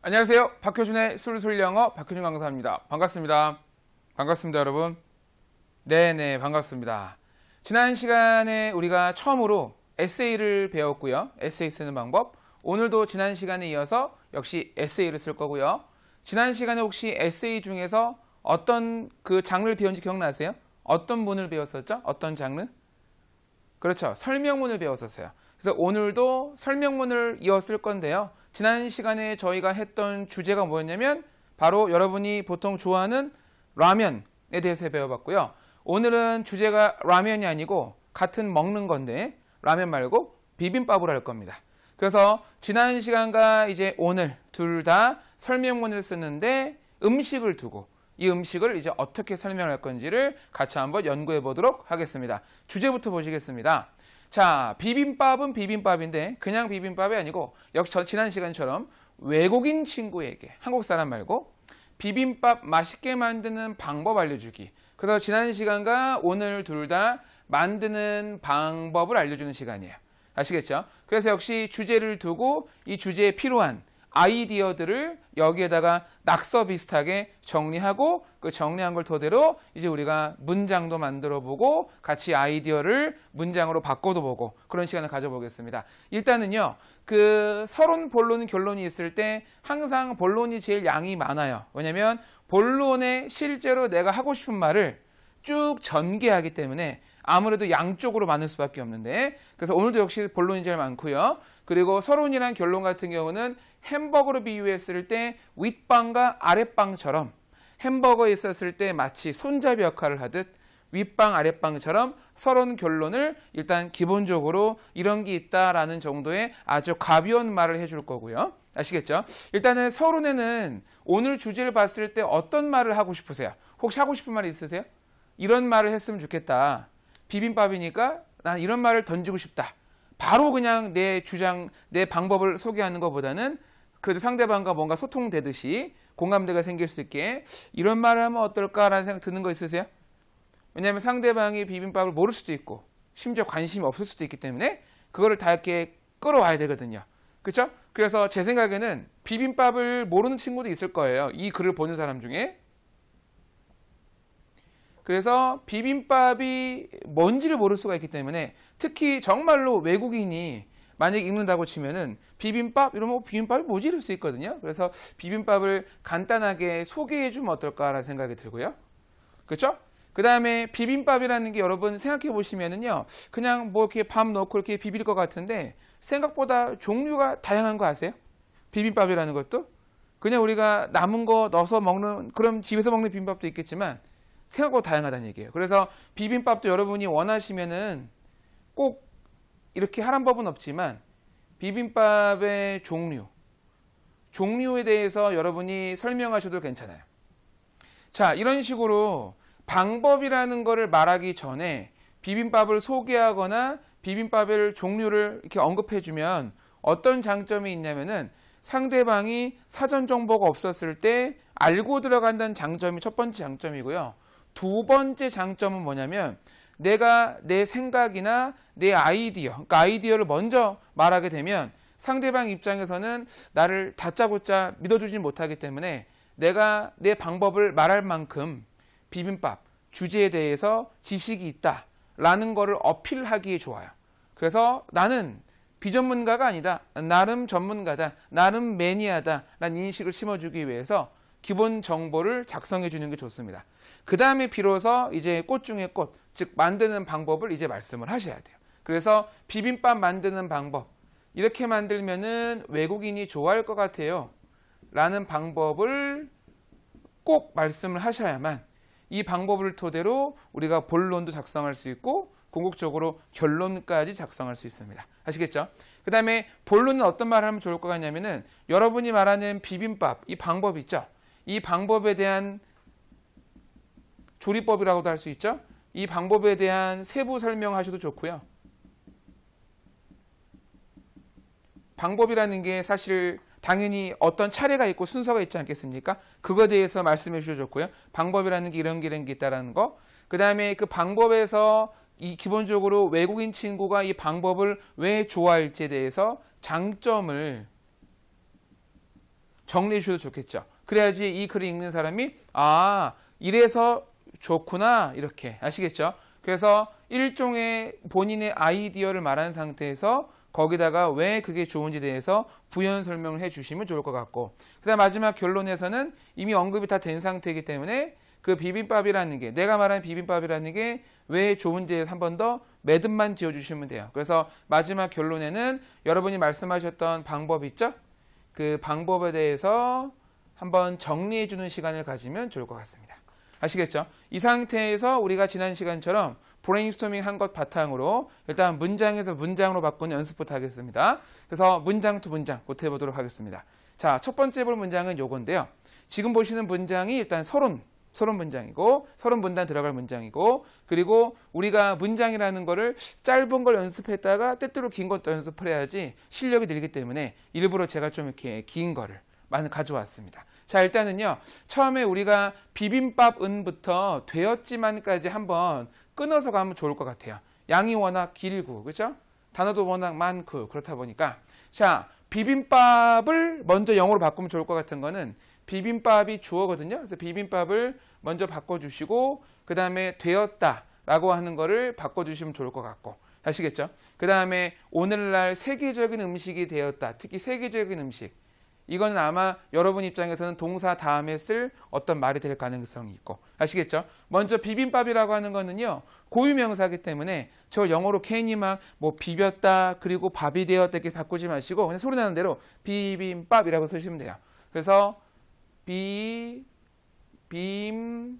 안녕하세요. 박효준의 술술영어 박효준 강사입니다. 반갑습니다. 반갑습니다, 여러분. 네네, 반갑습니다. 지난 시간에 우리가 처음으로 에세이를 배웠고요. 에세이 쓰는 방법. 오늘도 지난 시간에 이어서 역시 에세이를 쓸 거고요. 지난 시간에 혹시 에세이 중에서 어떤 그 장르를 배운지 기억나세요? 어떤 문을 배웠었죠? 어떤 장르? 그렇죠. 설명문을 배웠었어요. 그래서 오늘도 설명문을 이어 쓸 건데요. 지난 시간에 저희가 했던 주제가 뭐였냐면 바로 여러분이 보통 좋아하는 라면에 대해서 배워봤고요. 오늘은 주제가 라면이 아니고 같은 먹는 건데 라면 말고 비빔밥으로 할 겁니다. 그래서 지난 시간과 이제 오늘 둘 다 설명문을 쓰는데 음식을 두고 이 음식을 이제 어떻게 설명할 건지를 같이 한번 연구해 보도록 하겠습니다. 주제부터 보시겠습니다. 자, 비빔밥은 비빔밥인데 그냥 비빔밥이 아니고 역시 지난 시간처럼 외국인 친구에게 한국 사람 말고 비빔밥 맛있게 만드는 방법 알려주기. 그래서 지난 시간과 오늘 둘 다 만드는 방법을 알려주는 시간이에요. 아시겠죠? 그래서 역시 주제를 두고 이 주제에 필요한 아이디어들을 여기에다가 낙서 비슷하게 정리하고 그 정리한 걸 토대로 이제 우리가 문장도 만들어 보고 같이 아이디어를 문장으로 바꿔도 보고 그런 시간을 가져보겠습니다. 일단은요, 그 서론, 본론, 결론이 있을 때 항상 본론이 제일 양이 많아요. 왜냐면 본론에 실제로 내가 하고 싶은 말을 쭉 전개하기 때문에 아무래도 양쪽으로 많을 수밖에 없는데 그래서 오늘도 역시 본론이 제일 많고요. 그리고 서론이랑 결론 같은 경우는 햄버거로 비유했을 때 윗방과 아랫방처럼 햄버거에 있었을 때 마치 손잡이 역할을 하듯 윗방 아랫방처럼 서론 결론을 일단 기본적으로 이런 게 있다라는 정도의 아주 가벼운 말을 해줄 거고요. 아시겠죠? 일단은 서론에는 오늘 주제를 봤을 때 어떤 말을 하고 싶으세요? 혹시 하고 싶은 말 있으세요? 이런 말을 했으면 좋겠다. 비빔밥이니까 난 이런 말을 던지고 싶다. 바로 그냥 내 주장, 내 방법을 소개하는 것보다는 그래도 상대방과 뭔가 소통되듯이 공감대가 생길 수 있게 이런 말을 하면 어떨까라는 생각 드는 거 있으세요? 왜냐하면 상대방이 비빔밥을 모를 수도 있고 심지어 관심이 없을 수도 있기 때문에 그거를 다 이렇게 끌어와야 되거든요. 그렇죠? 그래서 제 생각에는 비빔밥을 모르는 친구도 있을 거예요. 이 글을 보는 사람 중에. 그래서 비빔밥이 뭔지를 모를 수가 있기 때문에 특히 정말로 외국인이 만약에 읽는다고 치면은 비빔밥 이러면 비빔밥이 뭐지 이럴 수 있거든요. 그래서 비빔밥을 간단하게 소개해 주면 어떨까라는 생각이 들고요. 그렇죠? 그 다음에 비빔밥이라는 게 여러분 생각해 보시면은요. 그냥 뭐 이렇게 밥 넣고 이렇게 비빌 것 같은데 생각보다 종류가 다양한 거 아세요? 비빔밥이라는 것도 그냥 우리가 남은 거 넣어서 먹는 그럼 집에서 먹는 비빔밥도 있겠지만 생각보다 다양하다는 얘기예요. 그래서 비빔밥도 여러분이 원하시면은 꼭 이렇게 하란 법은 없지만 비빔밥의 종류에 대해서 여러분이 설명하셔도 괜찮아요. 자, 이런 식으로 방법이라는 거를 말하기 전에 비빔밥을 소개하거나 비빔밥의 종류를 이렇게 언급해주면 어떤 장점이 있냐면은 상대방이 사전 정보가 없었을 때 알고 들어간다는 장점이 첫 번째 장점이고요. 두 번째 장점은 뭐냐면 내가 내 생각이나 내 아이디어, 그러니까 아이디어를 먼저 말하게 되면 상대방 입장에서는 나를 다짜고짜 믿어주지 못하기 때문에 내가 내 방법을 말할 만큼 비빔밥 주제에 대해서 지식이 있다라는 거를 어필하기에 좋아요. 그래서 나는 비전문가가 아니다. 나름 전문가다. 나름 매니아다라는 인식을 심어주기 위해서 기본 정보를 작성해 주는 게 좋습니다. 그 다음에 비로소 이제 꽃 중에 꽃, 즉 만드는 방법을 이제 말씀을 하셔야 돼요. 그래서 비빔밥 만드는 방법, 이렇게 만들면은 외국인이 좋아할 것 같아요 라는 방법을 꼭 말씀을 하셔야만 이 방법을 토대로 우리가 본론도 작성할 수 있고 궁극적으로 결론까지 작성할 수 있습니다. 아시겠죠? 그 다음에 본론은 어떤 말을 하면 좋을 것 같냐면은 여러분이 말하는 비빔밥, 이 방법 있죠? 이 방법에 대한 조리법이라고도 할 수 있죠. 이 방법에 대한 세부 설명하셔도 좋고요. 방법이라는 게 사실 당연히 어떤 차례가 있고 순서가 있지 않겠습니까? 그거에 대해서 말씀해 주셔도 좋고요. 방법이라는 게 이런 게 있다라는 거. 그 다음에 그 방법에서 이 기본적으로 외국인 친구가 이 방법을 왜 좋아할지에 대해서 장점을 정리해 주셔도 좋겠죠. 그래야지 이 글을 읽는 사람이 아, 이래서 좋구나 이렇게 아시겠죠? 그래서 일종의 본인의 아이디어를 말한 상태에서 거기다가 왜 그게 좋은지 대해서 부연 설명을 해주시면 좋을 것 같고, 그다음 마지막 결론에서는 이미 언급이 다 된 상태이기 때문에 그 비빔밥이라는 게, 내가 말한 비빔밥이라는 게 왜 좋은지에 한 번 더 매듭만 지어주시면 돼요. 그래서 마지막 결론에는 여러분이 말씀하셨던 방법 있죠? 그 방법에 대해서 한번 정리해주는 시간을 가지면 좋을 것 같습니다. 아시겠죠? 이 상태에서 우리가 지난 시간처럼 브레인스토밍 한 것 바탕으로 일단 문장에서 문장으로 바꾸는 연습부터 하겠습니다. 그래서 문장 투 문장 보태보도록 하겠습니다. 자, 첫 번째 볼 문장은 요건데요. 지금 보시는 문장이 일단 서론 문장이고, 서론 문단 들어갈 문장이고, 그리고 우리가 문장이라는 거를 짧은 걸 연습했다가 때때로 긴 것도 연습을 해야지 실력이 늘기 때문에 일부러 제가 좀 이렇게 긴 거를 많이 가져왔습니다. 자, 일단은요, 처음에 우리가 비빔밥 은부터 되었지만까지 한번 끊어서 가면 좋을 것 같아요. 양이 워낙 길고, 그죠? 단어도 워낙 많고, 그렇다 보니까. 자, 비빔밥을 먼저 영어로 바꾸면 좋을 것 같은 거는 비빔밥이 주어거든요. 그래서 비빔밥을 먼저 바꿔주시고, 그 다음에 되었다 라고 하는 거를 바꿔주시면 좋을 것 같고. 아시겠죠? 그 다음에 오늘날 세계적인 음식이 되었다. 특히 세계적인 음식. 이거는 아마 여러분 입장에서는 동사 다음에 쓸 어떤 말이 될 가능성이 있고. 아시겠죠? 먼저 비빔밥이라고 하는 거는요, 고유명사이기 때문에 저 영어로 괜히 막 뭐 비볐다, 그리고 밥이 되었다 이렇게 바꾸지 마시고 그냥 소리 나는 대로 비빔밥이라고 쓰시면 돼요. 그래서 비빔밥이라고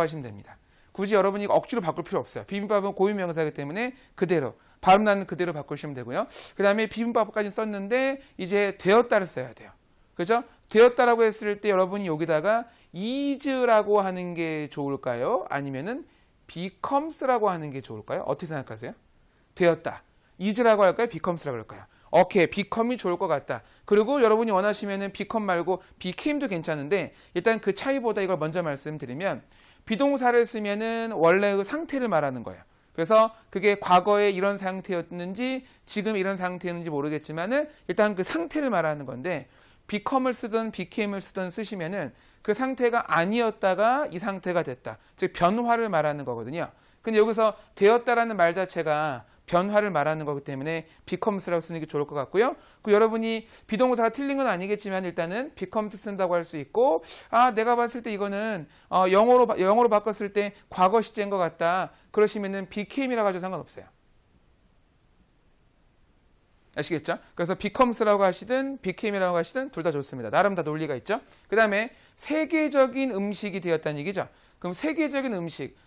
하시면 됩니다. 굳이 여러분이 억지로 바꿀 필요 없어요. 비빔밥은 고유명사이기 때문에 그대로, 발음 나는 그대로 바꾸시면 되고요. 그 다음에 비빔밥까지 썼는데 이제 되었다를 써야 돼요. 그죠? 되었다라고 했을 때 여러분이 여기다가 is라고 하는 게 좋을까요? 아니면은 becomes라고 하는 게 좋을까요? 어떻게 생각하세요? 되었다. is라고 할까요? becomes라고 할까요? 오케이, become이 좋을 것 같다. 그리고 여러분이 원하시면은 become 말고 became도 괜찮은데, 일단 그 차이보다 이걸 먼저 말씀드리면, 비동사를 쓰면은 원래 그 상태를 말하는 거예요. 그래서 그게 과거에 이런 상태였는지 지금 이런 상태였는지 모르겠지만은 일단 그 상태를 말하는 건데, become을 쓰든 became을 쓰든 쓰시면은 그 상태가 아니었다가 이 상태가 됐다. 즉 변화를 말하는 거거든요. 근데 여기서 되었다라는 말 자체가 변화를 말하는 거기 때문에 becomes라고 쓰는 게 좋을 것 같고요. 그 여러분이 비동사가 틀린 건 아니겠지만 일단은 becomes 쓴다고 할 수 있고, 아, 내가 봤을 때 이거는 영어로 바꿨을 때 과거 시제인 것 같다. 그러시면은 became이라고 하셔도 상관없어요. 아시겠죠? 그래서 becomes라고 하시든 became이라고 하시든 둘 다 좋습니다. 나름 다 논리가 있죠. 그 다음에 세계적인 음식이 되었다는 얘기죠. 그럼 세계적인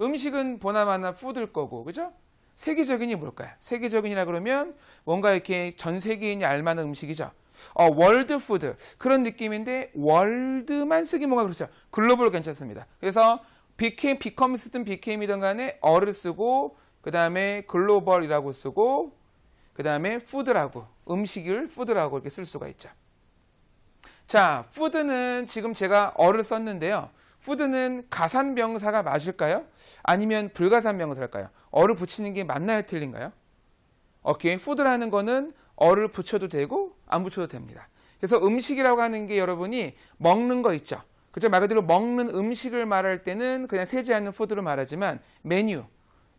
음식은 보나마나 food일 거고, 그죠? 세계적인이 뭘까요? 세계적인이라 그러면 뭔가 이렇게 전 세계인이 알만한 음식이죠. 월드 푸드 그런 느낌인데 월드만 쓰기 뭔가 그렇죠. 글로벌 괜찮습니다. 그래서 becomes든 became이든 간에 어를 쓰고 그 다음에 글로벌이라고 쓰고 그 다음에 푸드라고, 음식을 푸드라고 이렇게 쓸 수가 있죠. 자, 푸드는 지금 제가 어를 썼는데요. 푸드는 가산명사가 맞을까요? 아니면 불가산명사일까요? 어를 붙이는 게 맞나요? 틀린가요? 오케이. 푸드라는 거는 어를 붙여도 되고 안 붙여도 됩니다. 그래서 음식이라고 하는 게 여러분이 먹는 거 있죠. 그죠? 말 그대로 먹는 음식을 말할 때는 그냥 세지 않는 푸드를 말하지만 메뉴,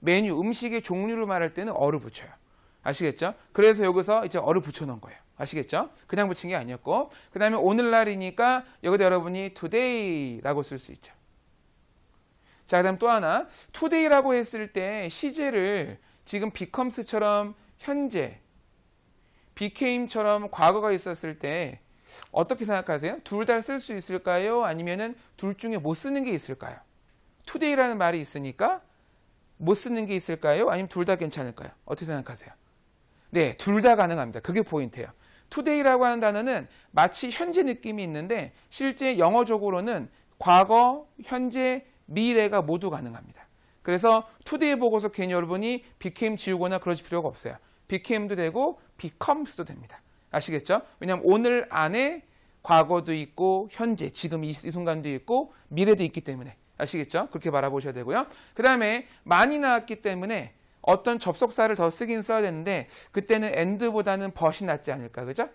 음식의 종류를 말할 때는 어를 붙여요. 아시겠죠? 그래서 여기서 이제 어를 붙여놓은 거예요. 아시겠죠? 그냥 붙인 게 아니었고, 그 다음에 오늘날이니까 여기다 여러분이 today라고 쓸 수 있죠. 자, 그 다음 또 하나, today라고 했을 때 시제를 지금 becomes처럼 현재, became처럼 과거가 있었을 때 어떻게 생각하세요? 둘 다 쓸 수 있을까요? 아니면은 둘 중에 못 쓰는 게 있을까요? today라는 말이 있으니까 못 쓰는 게 있을까요? 아니면 둘 다 괜찮을까요? 어떻게 생각하세요? 네, 둘 다 가능합니다. 그게 포인트예요. today라고 하는 단어는 마치 현재 느낌이 있는데 실제 영어적으로는 과거, 현재, 미래가 모두 가능합니다. 그래서 today 보고서 괜히 여러분이 became 지우거나 그러실 필요가 없어요. became도 되고 becomes도 됩니다. 아시겠죠? 왜냐하면 오늘 안에 과거도 있고 현재, 지금 이 순간도 있고 미래도 있기 때문에. 아시겠죠? 그렇게 바라보셔야 되고요. 그 다음에 많이 나왔기 때문에 어떤 접속사를 더 쓰긴 써야 되는데 그때는 and보다는 but이 낫지 않을까, 그죠?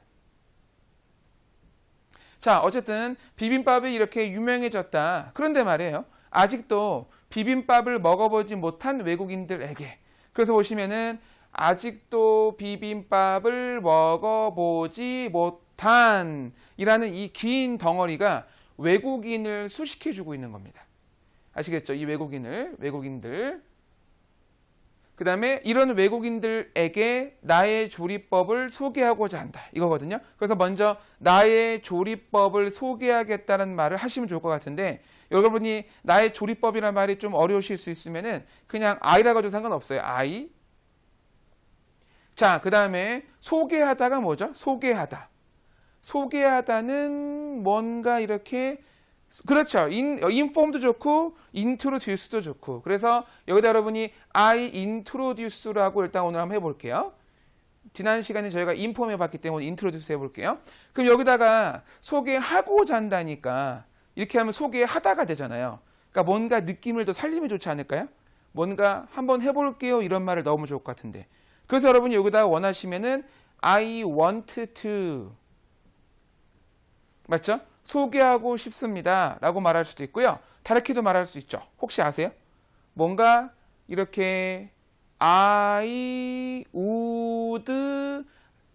자, 어쨌든 비빔밥이 이렇게 유명해졌다. 그런데 말이에요. 아직도 비빔밥을 먹어보지 못한 외국인들에게. 그래서 보시면은 아직도 비빔밥을 먹어보지 못한 이라는 이 긴 덩어리가 외국인을 수식해주고 있는 겁니다. 아시겠죠? 이 외국인들. 그 다음에 이런 외국인들에게 나의 조리법을 소개하고자 한다. 이거거든요. 그래서 먼저 나의 조리법을 소개하겠다는 말을 하시면 좋을 것 같은데 여러분이 나의 조리법이라는 말이 좀 어려우실 수 있으면은 그냥 I라고 해도 상관없어요. I. 자, 그 다음에 소개하다가 뭐죠? 소개하다는 뭔가 이렇게 그렇죠. inform도 좋고 introduce도 좋고 그래서 여기다 여러분이 I introduce라고 일단 오늘 한번 해볼게요. 지난 시간에 저희가 inform 해봤기 때문에 introduce 해볼게요. 그럼 여기다가 소개하고자 한다니까 이렇게 하면 소개하다가 되잖아요. 그러니까 뭔가 느낌을 더 살리면 좋지 않을까요? 뭔가 한번 해볼게요 이런 말을 넣으면 좋을 것 같은데 그래서 여러분이 여기다가 원하시면은 I want to 맞죠? 소개하고 싶습니다 라고 말할 수도 있고요. 다르게도 말할 수 있죠. 혹시 아세요? 뭔가 이렇게 I would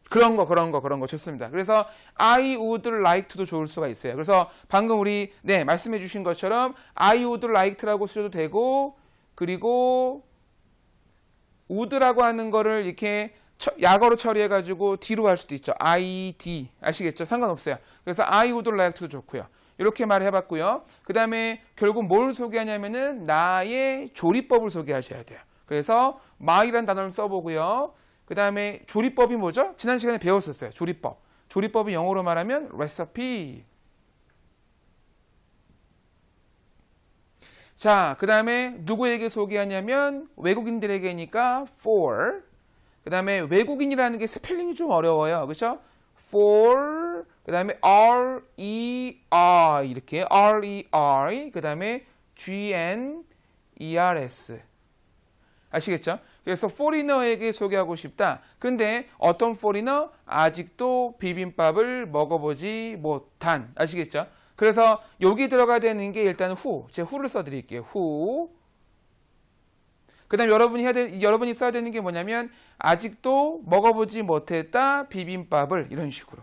그런 거 좋습니다. 그래서 I would like to도 좋을 수가 있어요. 그래서 방금 우리 말씀해 주신 것처럼 I would like to라고 쓰셔도 되고 그리고 would라고 하는 거를 이렇게 약어로 처리해가지고 D로 할 수도 있죠. ID. 아시겠죠? 상관없어요. 그래서 I would like to도 좋고요. 이렇게 말을 해봤고요. 그 다음에 결국 뭘 소개하냐면은 나의 조리법을 소개하셔야 돼요. 그래서 my라는 단어를 써보고요. 그 다음에 조리법이 뭐죠? 지난 시간에 배웠었어요. 조리법. 조리법이 영어로 말하면 recipe. 자, 그 다음에 누구에게 소개하냐면 외국인들에게니까 for. 그 다음에 외국인이라는 게 스펠링이 좀 어려워요. 그렇죠? for, 그 다음에 R-E-R 이렇게 R-E-R, 그 다음에 G-N-E-R-S. 아시겠죠? 그래서 foreigner에게 소개하고 싶다. 그런데 어떤 foreigner? 아직도 비빔밥을 먹어보지 못한. 아시겠죠? 그래서 여기 들어가야 되는 게 일단 who. 제가 who를 써드릴게요. who. 그 다음에 여러분이 써야 되는 게 뭐냐면 아직도 먹어보지 못했다 비빔밥을 이런 식으로.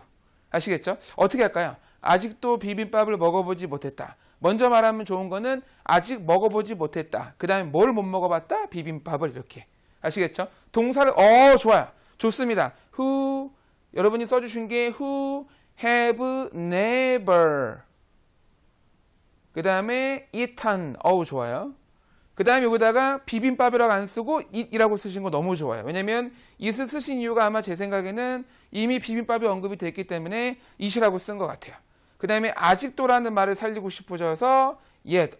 아시겠죠? 어떻게 할까요? 아직도 비빔밥을 먹어보지 못했다. 먼저 말하면 좋은 거는 아직 먹어보지 못했다. 그 다음에 뭘 못 먹어봤다? 비빔밥을 이렇게. 아시겠죠? 동사를 좋아요. 좋습니다. who 여러분이 써주신 게 who have never 그 다음에 eaten 좋아요. 그 다음에 여기다가 비빔밥이라고 안 쓰고 eat이라고 쓰신 거 너무 좋아요. 왜냐면 eat을 쓰신 이유가 아마 제 생각에는 이미 비빔밥이 언급이 됐기 때문에 eat이라고 쓴 것 같아요. 그 다음에 아직도라는 말을 살리고 싶으셔서 yet.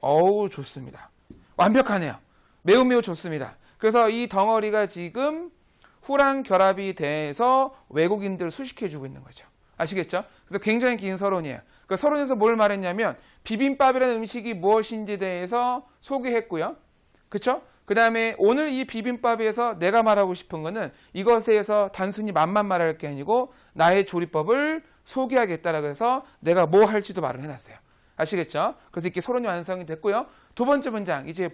좋습니다. 완벽하네요. 매우 좋습니다. 그래서 이 덩어리가 지금 who랑 결합이 돼서 외국인들을 수식해주고 있는 거죠. 아시겠죠? 그래서 굉장히 긴 서론이에요. 그 서론에서 뭘 말했냐면 비빔밥이라는 음식이 무엇인지에 대해서 소개했고요. 그렇죠? 그 다음에 오늘 이 비빔밥에서 내가 말하고 싶은 거는 이것에 대해서 단순히 맛만 말할 게 아니고 나의 조리법을 소개하겠다라고 해서 내가 뭐 할지도 말을 해놨어요. 아시겠죠? 그래서 이렇게 서론이 완성이 됐고요. 두 번째 문장 이제